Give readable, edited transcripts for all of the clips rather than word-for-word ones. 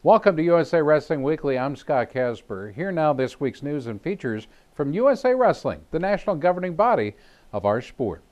Welcome to USA Wrestling Weekly. I'm Scott Casper. Here now this week's news and features from USA Wrestling, the national governing body of our sport.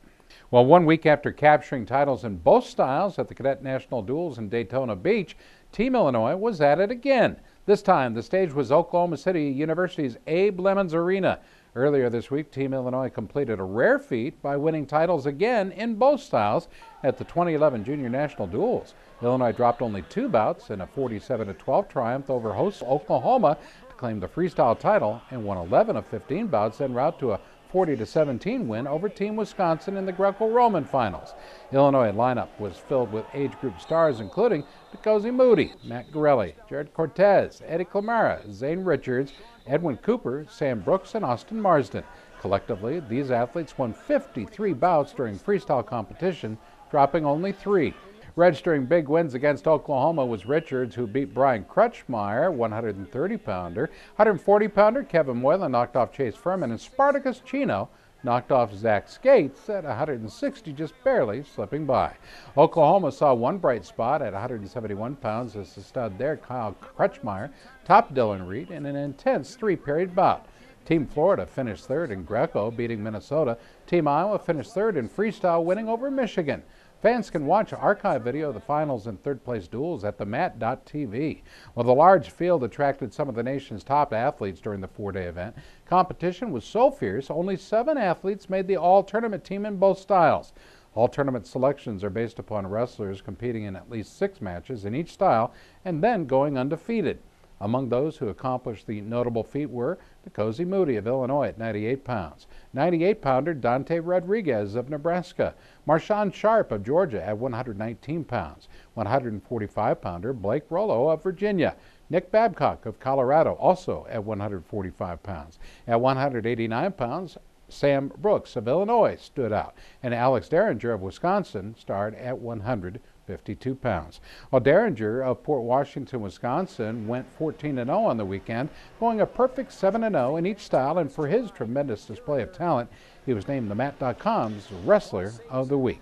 Well, 1 week after capturing titles in both styles at the Cadet National Duels in Daytona Beach, Team Illinois was at it again. This time, the stage was Oklahoma City University's Abe Lemons Arena. Earlier this week, Team Illinois completed a rare feat by winning titles again in both styles at the 2011 Junior National Duels. Illinois dropped only 2 bouts in a 47-12 triumph over hosts Oklahoma to claim the freestyle title and won 11 of 15 bouts en route to a 40-17 win over Team Wisconsin in the Greco-Roman finals. Illinois lineup was filled with age group stars including Nkosi Moody, Matt Gorelli, Jared Cortez, Eddie Clamara, Zane Richards, Edwin Cooper, Sam Brooks, and Austin Marsden. Collectively, these athletes won 53 bouts during freestyle competition, dropping only 3. Registering big wins against Oklahoma was Richards, who beat Brian Crutchmeyer, 130-pounder. 140-pounder Kevin Moylan knocked off Chase Furman, and Spartacus Chino knocked off Zach Skates at 160, just barely slipping by. Oklahoma saw one bright spot at 171 pounds as the stud there, Kyle Crutchmeyer, topped Dylan Reed in an intense 3-period bout. Team Florida finished third in Greco, beating Minnesota. Team Iowa finished third in freestyle, winning over Michigan. Fans can watch archive video of the finals and third-place duels at themat.tv. Well, the large field attracted some of the nation's top athletes during the 4-day event. Competition was so fierce, only 7 athletes made the all-tournament team in both styles. All-tournament selections are based upon wrestlers competing in at least 6 matches in each style and then going undefeated. Among those who accomplished the notable feat were Nkosi Moody of Illinois at 98 pounds, 98-pounder Dante Rodriguez of Nebraska, Marshawn Sharp of Georgia at 119 pounds, 145-pounder Blake Rollo of Virginia, Nick Babcock of Colorado also at 145 pounds. At 189 pounds, Sam Brooks of Illinois stood out, and Alex Derringer of Wisconsin starred at 152 pounds. While Derringer of Port Washington, Wisconsin went 14-0 on the weekend, going a perfect 7-0 in each style, and for his tremendous display of talent, he was named themat.com's Wrestler of the Week.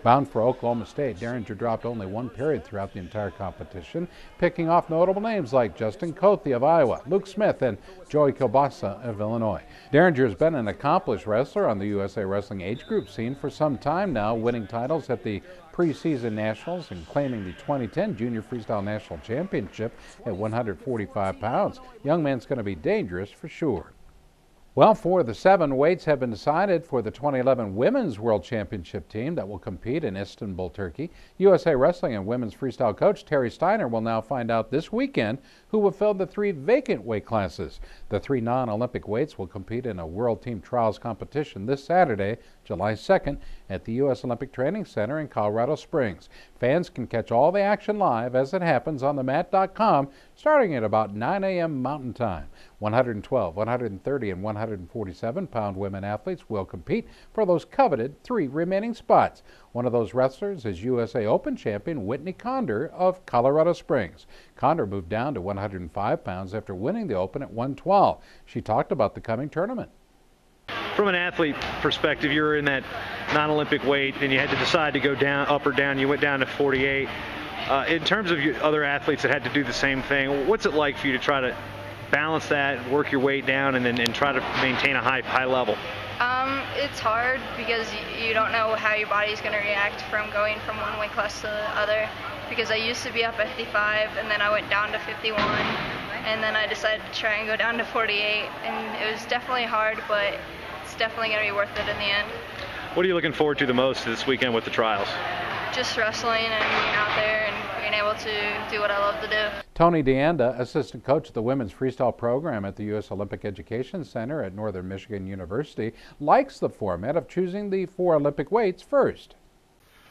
Bound for Oklahoma State, Derringer dropped only 1 period throughout the entire competition, picking off notable names like Justin Cothey of Iowa, Luke Smith, and Joey Kielbasa of Illinois. Derringer has been an accomplished wrestler on the USA Wrestling age group scene for some time now, winning titles at the preseason nationals and claiming the 2010 Junior Freestyle National Championship at 145 pounds. Young man's going to be dangerous for sure. Well, 4 of the 7 weights have been decided for the 2011 Women's World Championship team that will compete in Istanbul, Turkey. USA Wrestling and women's freestyle coach Terry Steiner will now find out this weekend who will fill the 3 vacant weight classes. The 3 non-Olympic weights will compete in a World Team Trials competition this Saturday, July 2nd, at the U.S. Olympic Training Center in Colorado Springs. Fans can catch all the action live as it happens on themat.com starting at about 9 a.m. Mountain Time. 112, 130, and 147-pound women athletes will compete for those coveted 3 remaining spots. One of those wrestlers is USA Open champion Whitney Condor of Colorado Springs. Condor moved down to 105 pounds after winning the Open at 112. She talked about the coming tournament. From an athlete perspective, you were in that non-Olympic weight and you had to decide to go down, up or down. You went down to 48. In terms of other athletes that had to do the same thing, what's it like for you to try to balance that, work your weight down, and then try to maintain a high level? It's hard because you don't know how your body's going to react from going from one weight class to the other, because I used to be up at 55 and then I went down to 51 and then I decided to try and go down to 48, and it was definitely hard, but it's definitely going to be worth it in the end. What are you looking forward to the most this weekend with the trials? Just wrestling and being out there and being able to do what I love to do. Tony DeAnda, assistant coach of the women's freestyle program at the U.S. Olympic Education Center at Northern Michigan University, likes the format of choosing the 4 Olympic weights first.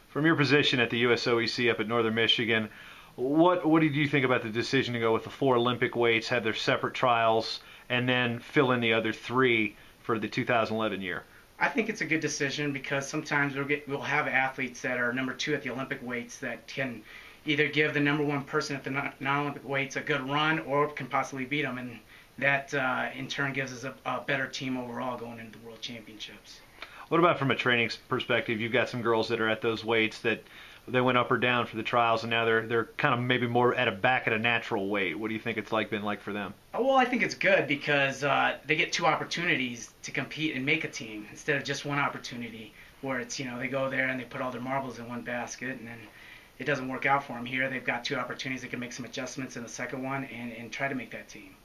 From your position at the USOEC up at Northern Michigan, what did you think about the decision to go with the 4 Olympic weights, have their separate trials, and then fill in the other 3 for the 2011 year? I think it's a good decision because sometimes we'll have athletes that are number 2 at the Olympic weights that can either give the number 1 person at the non-Olympic weights a good run or can possibly beat them, and that in turn gives us a better team overall going into the World Championships. What about from a training perspective? You've got some girls that are at those weights that they went up or down for the trials, and now they're kind of maybe more back at a natural weight. What do you think it's been like for them? Well, I think it's good because they get 2 opportunities to compete and make a team instead of just 1 opportunity where it's, they go there and they put all their marbles in one basket and then it doesn't work out for them. Here they've got 2 opportunities. They can make some adjustments in the second one and try to make that team.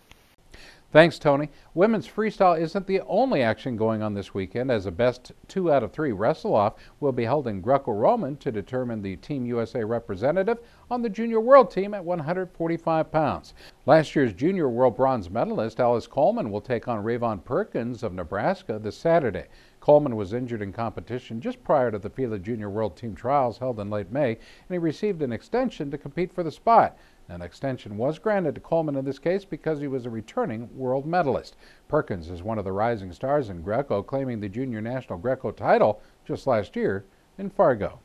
Thanks, Tony. Women's freestyle isn't the only action going on this weekend, as a best 2 out of 3 wrestle-off will be held in Greco-Roman to determine the Team USA representative on the Junior World Team at 145 pounds. Last year's Junior World Bronze medalist Alice Coleman will take on Rayvon Perkins of Nebraska this Saturday. Coleman was injured in competition just prior to the FILA Junior World Team Trials held in late May, and he received an extension to compete for the spot. An extension was granted to Coleman in this case because he was a returning world medalist. Perkins is one of the rising stars in Greco, claiming the junior national Greco title just last year in Fargo.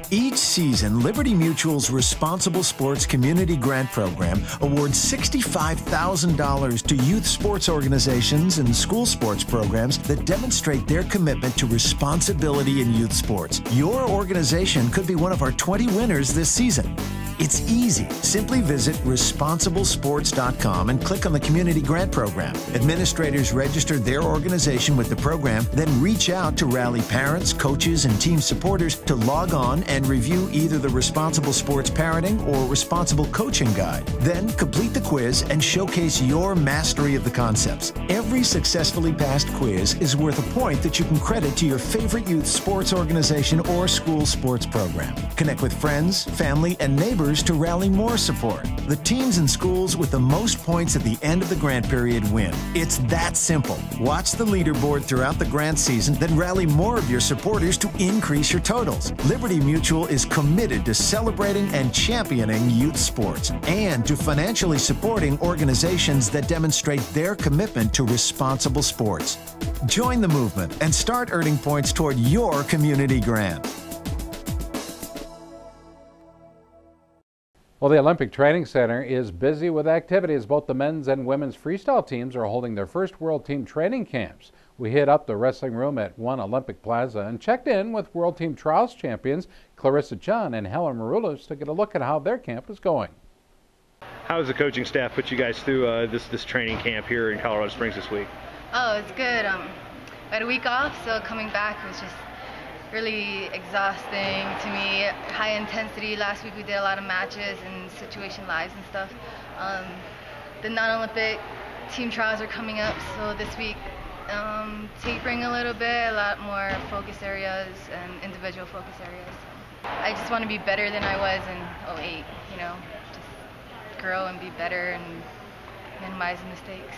Each season, Liberty Mutual's Responsible Sports Community Grant Program awards $65,000 to youth sports organizations and school sports programs that demonstrate their commitment to responsibility in youth sports. Your organization could be one of our 20 winners this season. It's easy. Simply visit responsiblesports.com and click on the Community Grant Program. Administrators register their organization with the program, then reach out to rally parents, coaches, and team supporters to log on and review either the Responsible Sports Parenting or Responsible Coaching Guide. Then complete the quiz and showcase your mastery of the concepts. Every successfully passed quiz is worth a point that you can credit to your favorite youth sports organization or school sports program. Connect with friends, family, and neighbors to rally more support. The teams and schools with the most points at the end of the grant period win. It's that simple. Watch the leaderboard throughout the grant season, then rally more of your supporters to increase your totals. Liberty Mutual is committed to celebrating and championing youth sports and to financially supporting organizations that demonstrate their commitment to responsible sports. Join the movement and start earning points toward your community grant. Well, the Olympic Training Center is busy with activities. Both the men's and women's freestyle teams are holding their first World Team training camps. We hit up the wrestling room at One Olympic Plaza and checked in with World Team Trials champions Clarissa Chun and Helen Maroulis to get a look at how their camp is going. How has the coaching staff put you guys through this training camp here in Colorado Springs this week? Oh, it's good. I had a week off, so coming back was just really exhausting to me. High intensity. Last week we did a lot of matches and situation lives and stuff. The non-Olympic team trials are coming up, so this week tapering a little bit, a lot more focus areas and individual focus areas. I just want to be better than I was in 08, just grow and be better and minimize mistakes.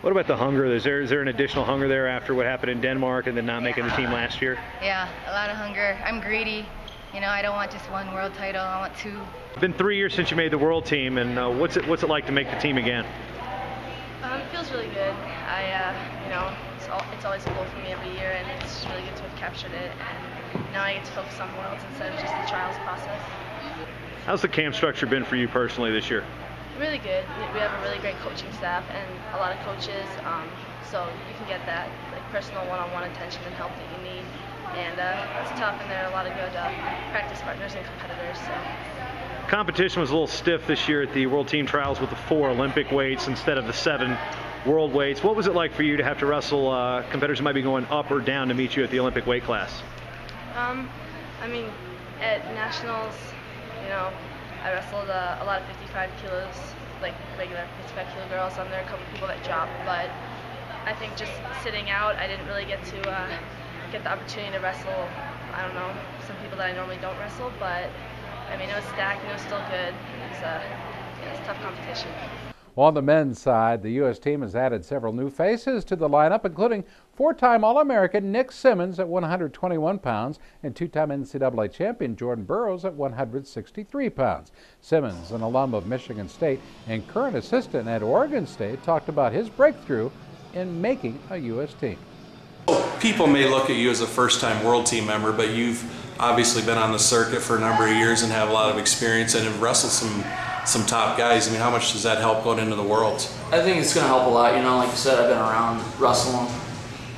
What about the hunger? Is there an additional hunger there after what happened in Denmark and then not making the team last year? Yeah, a lot of hunger. I'm greedy. I don't want just 1 world title. I want 2. It's been 3 years since you made the world team, and what's it like to make the team again? It feels really good. It's always a goal for me every year, and it's really good to have captured it. And now I get to focus on worlds instead of just the trials process. How's the camp structure been for you personally this year? Really good. We have a really great coaching staff and a lot of coaches, so you can get that personal one-on-one attention and help that you need. And it's tough, and there are a lot of good practice partners and competitors. So. Competition was a little stiff this year at the World Team Trials with the 4 Olympic weights instead of the 7 world weights. What was it like for you to have to wrestle competitors who might be going up or down to meet you at the Olympic weight class? At nationals, I wrestled a lot of 55 kilos, like regular 55 kilo girls. There are a couple people that dropped, but I think just sitting out, I didn't really get to get the opportunity to wrestle, some people that I normally don't wrestle, but it was stacked and it was still good. It was a tough competition. Well, on the men's side, the U.S. team has added several new faces to the lineup, including 4-time All-American Nick Simmons at 121 pounds and 2-time NCAA champion Jordan Burroughs at 163 pounds. Simmons, an alum of Michigan State and current assistant at Oregon State, talked about his breakthrough in making a U.S. team. People may look at you as a first-time world team member, but you've obviously been on the circuit for a number of years and have a lot of experience and have wrestled some top guys. How much does that help going into the Worlds? I think it's going to help a lot. Like you said, I've been around wrestling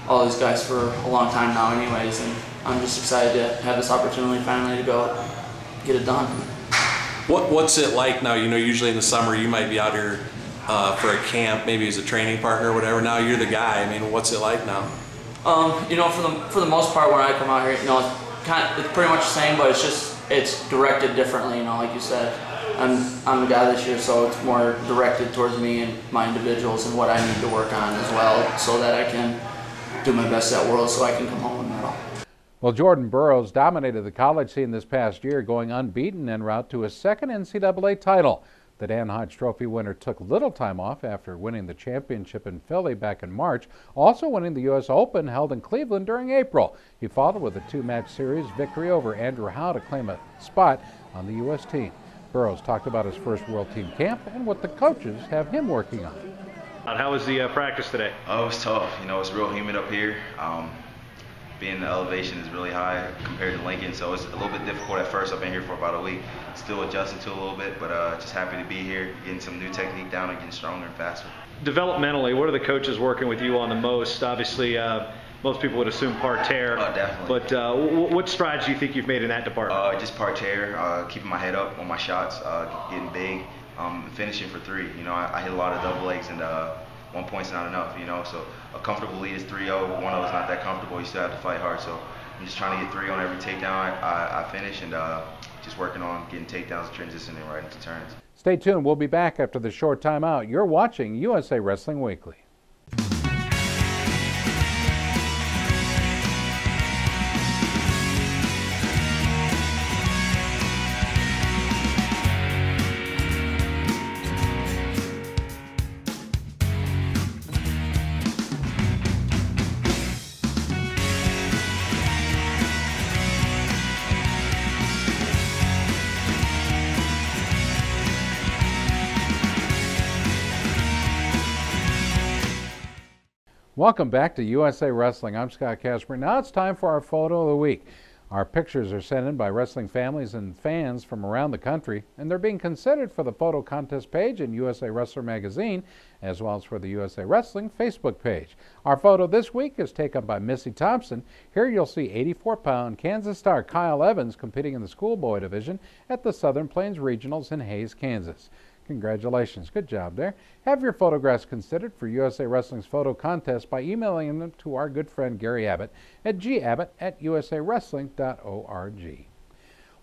all these guys for a long time now anyways, and I'm just excited to have this opportunity finally to go get it done. What's it like now? You know, usually in the summer you might be out here for a camp, maybe as a training partner or whatever. Now you're the guy. I mean, what's it like now? You know, for the most part when I come out here, you know, it's pretty much the same, but it's directed differently. You know, like you said, I'm the guy this year, so it's more directed towards me and my individuals and what I need to work on as well, so that I can do my best at Worlds, so I can come home with a medal. Well, Jordan Burroughs dominated the college scene this past year, going unbeaten en route to his second NCAA title. The Dan Hodge Trophy winner took little time off after winning the championship in Philly back in March, also winning the U.S. Open held in Cleveland during April. He followed with a two-match series victory over Andrew Howe to claim a spot on the U.S. team. Burroughs talked about his first World Team camp and what the coaches have him working on. How was the practice today? Oh, it was tough. You know, it's real humid up here. Being the elevation is really high compared to Lincoln, so it's a little bit difficult at first. I've been here for about a week, still adjusting to it a little bit, but just happy to be here, getting some new technique down and getting stronger and faster. Developmentally, what are the coaches working with you on the most? Obviously, most people would assume parterre. Oh, definitely. But what strides do you think you've made in that department? Just parterre, keeping my head up on my shots, getting big, finishing for three. You know, I hit a lot of double legs, and 1 point's not enough, you know, so a comfortable lead is 3-0, but 1-0 is not that comfortable. You still have to fight hard, so I'm just trying to get 3 on every takedown I finish, and just working on getting takedowns and transitioning right into turns. Stay tuned. We'll be back after the short timeout. You're watching USA Wrestling Weekly. Welcome back to USA Wrestling. I'm Scott Casper. Now it's time for our photo of the week. Our pictures are sent in by wrestling families and fans from around the country, and they're being considered for the photo contest page in USA Wrestler magazine, as well as for the USA Wrestling Facebook page. Our photo this week is taken by Missy Thompson. Here you'll see 84-pound Kansas star Kyle Evans competing in the schoolboy division at the Southern Plains Regionals in Hays, Kansas. Congratulations. Good job there. Have your photographs considered for USA Wrestling's photo contest by emailing them to our good friend Gary Abbott at gabbott@usawrestling.org.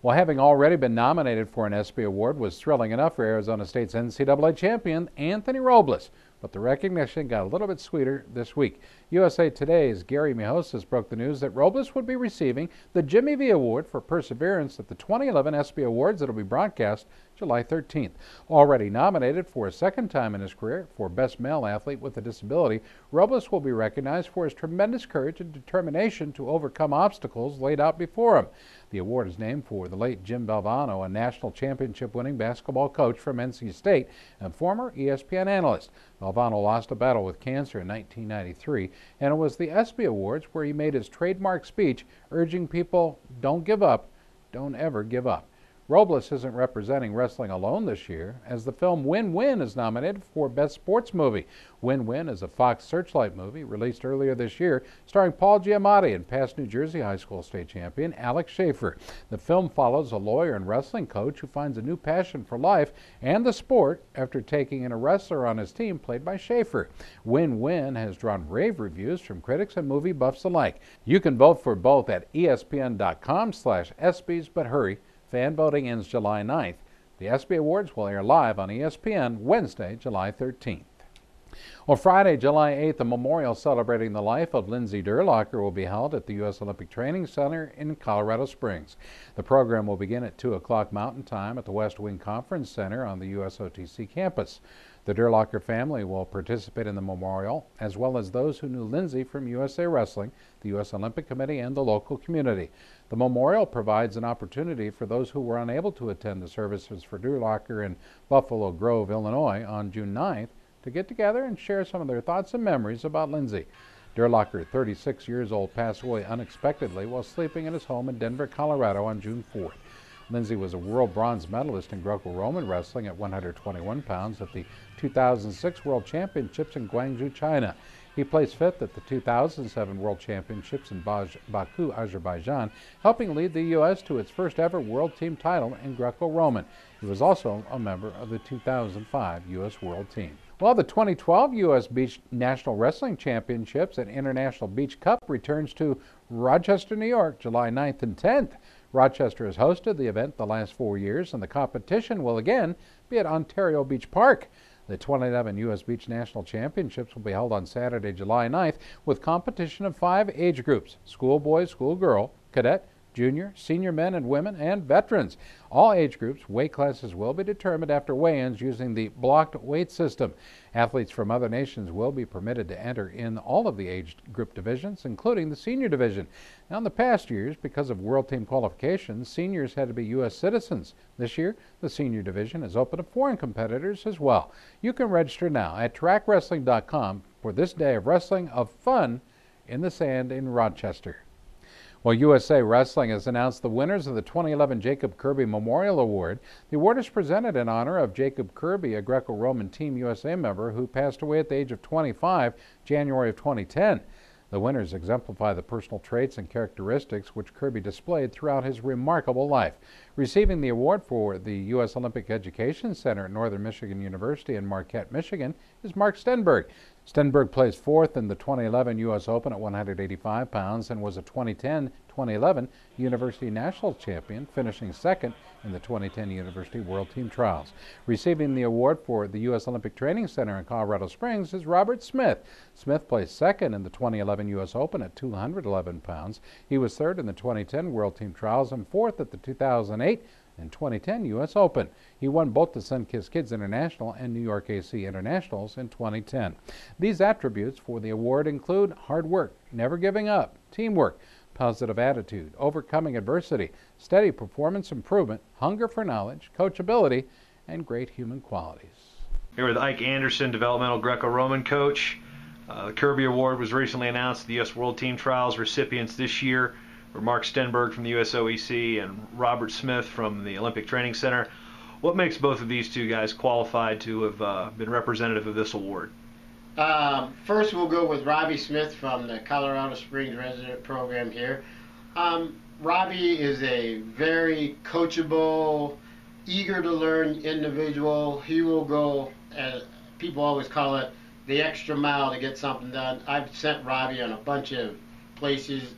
Well, having already been nominated for an ESPY award was thrilling enough for Arizona State's NCAA champion Anthony Robles, but the recognition got a little bit sweeter this week. USA Today's Gary Mihosis broke the news that Robles would be receiving the Jimmy V Award for Perseverance at the 2011 ESPY Awards that will be broadcast July 13th. Already nominated for a second time in his career for Best Male Athlete with a Disability, Robles will be recognized for his tremendous courage and determination to overcome obstacles laid out before him. The award is named for the late Jim Valvano, a national championship-winning basketball coach from NC State and former ESPN analyst. Valvano lost a battle with cancer in 1993, and it was the ESPY Awards where he made his trademark speech urging people, don't give up, don't ever give up. Robles isn't representing wrestling alone this year, as the film Win-Win is nominated for Best Sports Movie. Win-Win is a Fox Searchlight movie released earlier this year, starring Paul Giamatti and past New Jersey High School state champion Alex Schaefer. The film follows a lawyer and wrestling coach who finds a new passion for life and the sport after taking in a wrestler on his team played by Schaefer. Win-Win has drawn rave reviews from critics and movie buffs alike. You can vote for both at espn.com/ESPYs, but hurry, fan voting ends July 9th. The ESPY Awards will air live on ESPN Wednesday, July 13th. Well, Friday, July 8th, a memorial celebrating the life of Lindsay Durlocker will be held at the U.S. Olympic Training Center in Colorado Springs. The program will begin at 2 o'clock Mountain Time at the West Wing Conference Center on the USOTC campus. The Durlocker family will participate in the memorial, as well as those who knew Lindsay from USA Wrestling, the U.S. Olympic Committee, and the local community. The memorial provides an opportunity for those who were unable to attend the services for Durlocker in Buffalo Grove, Illinois on June 9th to get together and share some of their thoughts and memories about Lindsay. Durlocker, 36 years old, passed away unexpectedly while sleeping in his home in Denver, Colorado on June 4th. Lindsay was a world bronze medalist in Greco-Roman wrestling at 121 pounds at the 2006 World Championships in Guangzhou, China. He placed fifth at the 2007 World Championships in Baku, Azerbaijan, helping lead the U.S. to its first ever World Team title in Greco-Roman. He was also a member of the 2005 U.S. World Team. Well, the 2012 U.S. Beach National Wrestling Championships and International Beach Cup returns to Rochester, New York, July 9th and 10th. Rochester has hosted the event the last 4 years, and the competition will again be at Ontario Beach Park. The 2011 U.S. Beach National Championships will be held on Saturday, July 9th, with competition of 5 age groups: schoolboy, schoolgirl, cadet, junior, senior men and women, and veterans. All age groups, weight classes will be determined after weigh-ins using the blocked weight system. Athletes from other nations will be permitted to enter in all of the age group divisions, including the senior division. Now, in the past years, because of World Team qualifications, seniors had to be U.S. citizens. This year, the senior division is open to foreign competitors as well. You can register now at trackwrestling.com for this day of wrestling of fun in the sand in Rochester. Well, USA Wrestling has announced the winners of the 2011 Jacob Kirby Memorial Award. The award is presented in honor of Jacob Kirby, a Greco-Roman Team USA member who passed away at the age of 25, January of 2010. The winners exemplify the personal traits and characteristics which Kirby displayed throughout his remarkable life. Receiving the award for the U.S. Olympic Education Center at Northern Michigan University in Marquette, Michigan, is Mark Stenberg. Stenberg placed fourth in the 2011 U.S. Open at 185 pounds and was a 2010-2011 University National Champion, finishing second in the 2010 University World Team Trials. Receiving the award for the U.S. Olympic Training Center in Colorado Springs is Robert Smith. Smith placed second in the 2011 U.S. Open at 211 pounds. He was third in the 2010 World Team Trials and fourth at the 2008 and 2010 U.S. Open. He won both the Sunkist Kids International and New York AC Internationals in 2010. These attributes for the award include hard work, never giving up, teamwork, positive attitude, overcoming adversity, steady performance improvement, hunger for knowledge, coachability, and great human qualities. Here with Ike Anderson, developmental Greco-Roman coach. The Kirby Award was recently announced. The U.S. World Team Trials recipients this year were Mark Stenberg from the USOEC and Robert Smith from the Olympic Training Center. What makes both of these two guys qualified to have been representative of this award? First, we'll go with Robbie Smith from the Colorado Springs resident program here. Robbie is a very coachable, eager to learn individual. He will go, as people always call it, the extra mile to get something done. I've sent Robbie on a bunch of places,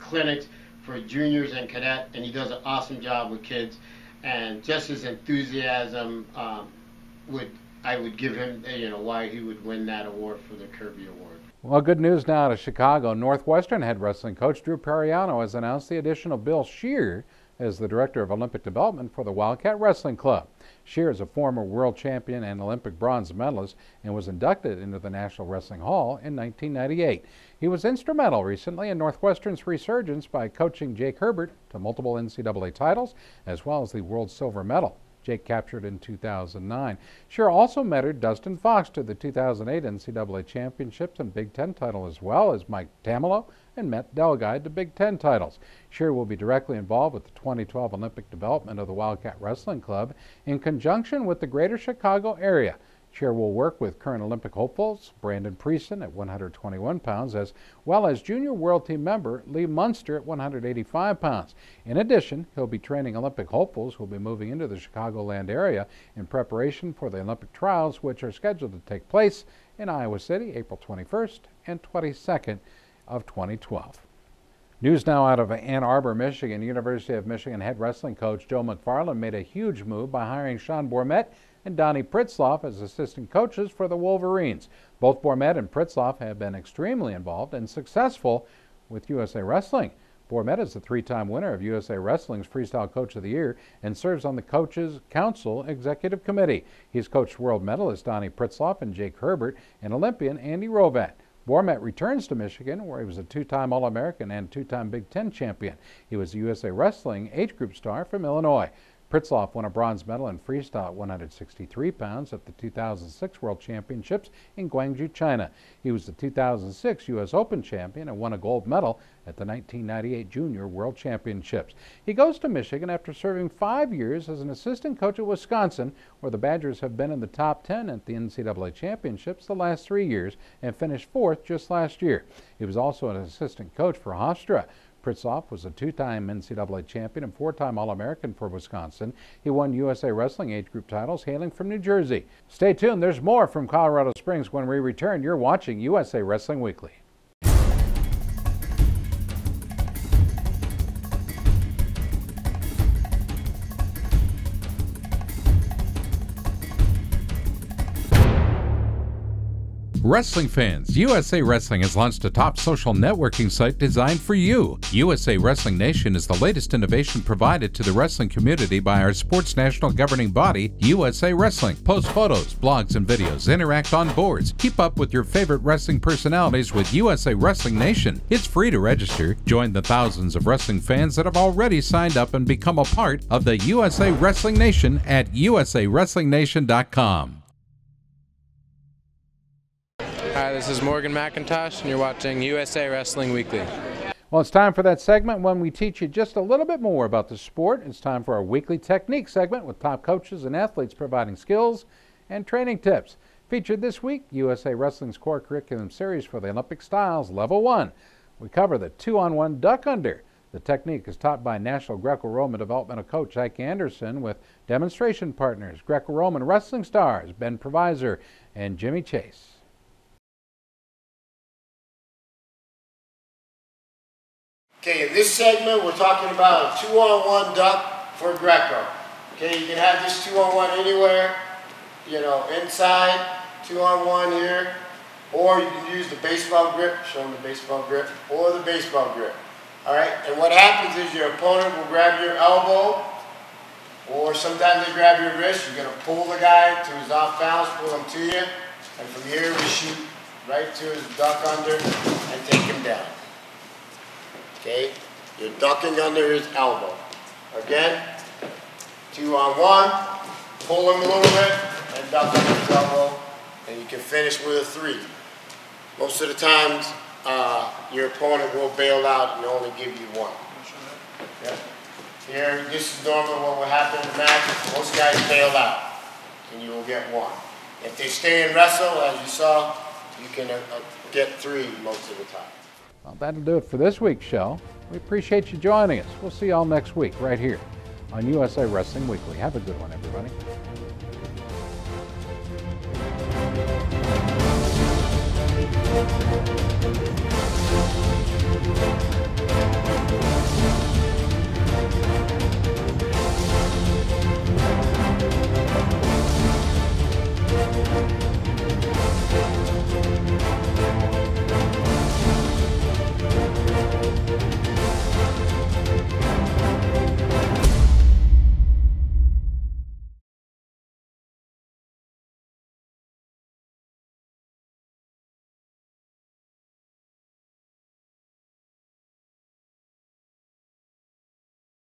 clinics for juniors and cadet, and he does an awesome job with kids. And just his enthusiasm, I would give him, why he would win that award for the Kirby Award. Well, good news now to Chicago. Northwestern head wrestling coach Drew Periano has announced the addition of Bill Shear as the Director of Olympic Development for the Wildcat Wrestling Club. Shear is a former world champion and Olympic bronze medalist and was inducted into the National Wrestling Hall in 1998. He was instrumental recently in Northwestern's resurgence by coaching Jake Herbert to multiple NCAA titles as well as the world silver medal Jake captured in 2009. Shear also mentored Dustin Fox to the 2008 NCAA championships and Big Ten title, as well as Mike Tamalo and Matt Delguide to Big Ten titles. Shear will be directly involved with the 2012 Olympic development of the Wildcat Wrestling Club in conjunction with the Greater Chicago area. Shear will work with current Olympic hopefuls Brandon Prieston at 121 pounds, as well as junior world team member Lee Munster at 185 pounds. In addition, he'll be training Olympic hopefuls who will be moving into the Chicagoland area in preparation for the Olympic trials, which are scheduled to take place in Iowa City April 21st and 22nd of 2012. News now out of Ann Arbor, Michigan. University of Michigan head wrestling coach Joe McFarland made a huge move by hiring Sean Bourmet and Donnie Pritzloff as assistant coaches for the Wolverines. Both Bourmet and Pritzloff have been extremely involved and successful with USA Wrestling. Bourmet is the three-time winner of USA Wrestling's Freestyle Coach of the Year and serves on the Coaches Council Executive Committee. He's coached world medalist Donnie Pritzloff and Jake Herbert and Olympian Andy Rovat. Bourmet returns to Michigan, where he was a two-time All-American and two-time Big Ten champion. He was a USA Wrestling age group star from Illinois. Pritzloff won a bronze medal in freestyle at 163 pounds at the 2006 World Championships in Guangzhou, China. He was the 2006 U.S. Open champion and won a gold medal at the 1998 Junior World Championships. He goes to Michigan after serving 5 years as an assistant coach at Wisconsin, where the Badgers have been in the top 10 at the NCAA Championships the last 3 years and finished 4th just last year. He was also an assistant coach for Hofstra. Pritzloff was a 2-time NCAA champion and 4-time All-American for Wisconsin. He won USA Wrestling age group titles hailing from New Jersey. Stay tuned. There's more from Colorado Springs when we return. You're watching USA Wrestling Weekly. Wrestling fans, USA Wrestling has launched a top social networking site designed for you. USA Wrestling Nation is the latest innovation provided to the wrestling community by our sports national governing body, USA Wrestling. Post photos, blogs, and videos. Interact on boards. Keep up with your favorite wrestling personalities with USA Wrestling Nation. It's free to register. Join the thousands of wrestling fans that have already signed up and become a part of the USA Wrestling Nation at usawrestlingnation.com. Hi, this is Morgan McIntosh, and you're watching USA Wrestling Weekly. Well, it's time for that segment when we teach you just a little bit more about the sport. It's time for our weekly technique segment with top coaches and athletes providing skills and training tips. Featured this week, USA Wrestling's core curriculum series for the Olympic Styles Level 1. We cover the 2-on-1 duck under. The technique is taught by National Greco-Roman developmental coach Ike Anderson with demonstration partners, Greco-Roman wrestling stars Ben Provisor and Jimmy Chase. Okay, in this segment, we're talking about a 2-on-1 duck for Greco. Okay, you can have this 2-on-1 anywhere, you know, inside, 2-on-1 here, or you can use the baseball grip, show them the baseball grip, or the baseball grip. All right, and what happens is your opponent will grab your elbow, or sometimes they grab your wrist. You're going to pull the guy to his off balance, pull him to you, and from here we shoot right to his duck under and take him down. Okay, you're ducking under his elbow. Again, 2-on-1, pull him a little bit, and duck under his elbow, and you can finish with a 3. Most of the times, your opponent will bail out and only give you 1. Yeah. Here, this is normally what will happen in the match. Most guys bail out, and you will get 1. If they stay and wrestle, as you saw, you can get 3 most of the time. Well, that'll do it for this week's show. We appreciate you joining us. We'll see you all next week right here on USA Wrestling Weekly. Have a good one, everybody.